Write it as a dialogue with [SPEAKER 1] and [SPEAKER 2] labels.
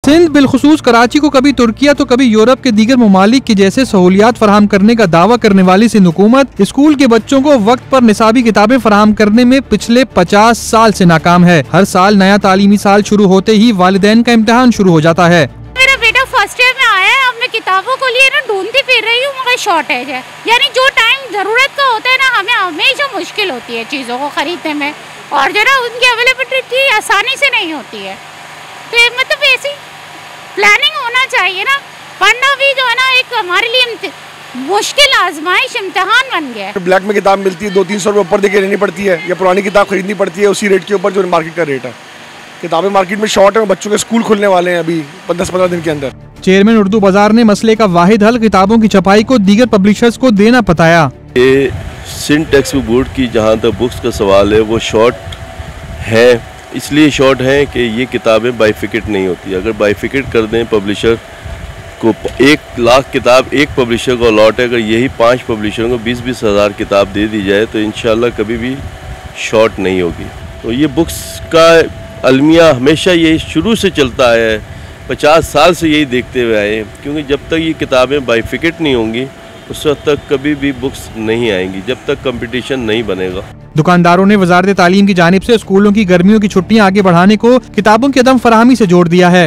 [SPEAKER 1] सिंध बिलखुसूस कराची को कभी तुर्किया तो कभी यूरोप के दीगर ममालिक की जैसे सहूलियात फराहम करने का दावा करने वाली सिंध हुकूमत स्कूल के बच्चों को वक्त पर निसाबी किताबें फराहम करने में पिछले 50 साल से नाकाम है। हर साल नया तालीमी साल शुरू होते ही वालिदैन का इम्तिहान शुरू हो जाता है।
[SPEAKER 2] मेरा बेटा फर्स्ट ईयर में आया है, अब मैं किताबों को लिए ना ढूंढती फिर रही हूँ, मगर शॉर्टेज है। यानी जो टाइम जरूरत का होता है ना, हमें हमेशा मुश्किल होती है चीज़ों को खरीदने में, और जो ना उनकी अवेलेबिलिटी आसानी से नहीं होती है। तो मतलब ऐसी प्लानिंग होना चाहिए ना, पढ़ना भी जो है ना एक हमारे लिए मुश्किल आजमाइश इम्तिहान बन गया है।
[SPEAKER 3] ब्लैक में किताब मिलती है 200-300 रुपये ऊपर देके लेनी पड़ती है, या पुरानी किताब खरीदनी पड़ती है उसी रेट के ऊपर जो मार्केट का रेट है। किताबें मार्केट में शॉर्ट है, बच्चों के स्कूल खुलने वाले हैं अभी 10-15 दिन के अंदर।
[SPEAKER 1] चेयरमैन उर्दू बाजार ने मसले का वाहिद हल किताबों की छपाई को दीगर पब्लिशर्स को देना बताया।
[SPEAKER 4] ये सिंध टेक्स्ट बुक बोर्ड की जहाँ तक बुक्स का सवाल है वो शॉर्ट है, इसलिए शॉर्ट है कि ये किताबें बाइफिकेट नहीं होती। अगर बाइफिकेट कर दें पब्लिशर को 1 लाख किताब एक पब्लिशर को अलॉट है, अगर यही 5 पब्लिशरों को 20-20 हज़ार किताब दे दी जाए तो इंशाल्लाह कभी भी शॉर्ट नहीं होगी। तो ये बुक्स का अलमिया हमेशा ये शुरू से चलता है, 50 साल से यही देखते हुए आए, क्योंकि जब तक ये किताबें बाइफिकेट नहीं होंगी उस वक्त तक कभी भी बुक्स नहीं आएंगी, जब तक कंपटीशन नहीं बनेगा।
[SPEAKER 1] दुकानदारों ने वजारत तालीम की जानिब से स्कूलों की गर्मियों की छुट्टियां आगे बढ़ाने को किताबों की अदम फराहमी से जोड़ दिया है।